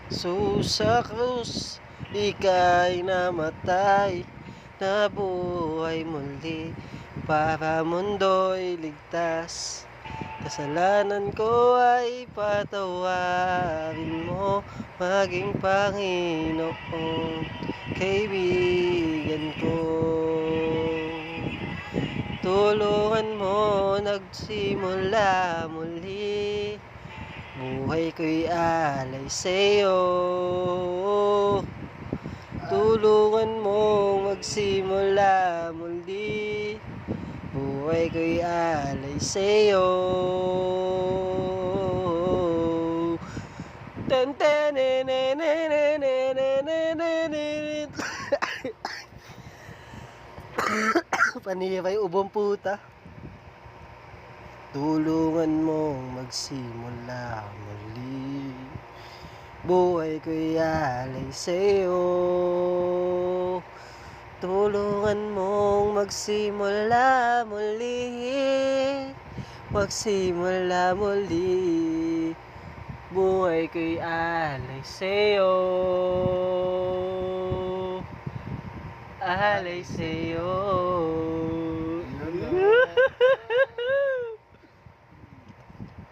Sa krus, ika'y namatay, nabuhay muli, para mundo'y ligtas. Kasalanan ko ay patawarin mo, maging Panginoon, kaibigan ko. Tulungan mo nagsimula muli, buhay ko'y alay sa'yo. Tulungan mong magsimula muli, buhay ko'y alay sa'yo. Ten ten ne ne ne ne ne ne ne ne ne. Panira'y ubong puta. Tulungan mong magsimula muli, buhay ko'y alay sa'yo. Tulungan mong magsimula muli, magsimula muli, buhay ko'y alay sa'yo. Alay sa'yo.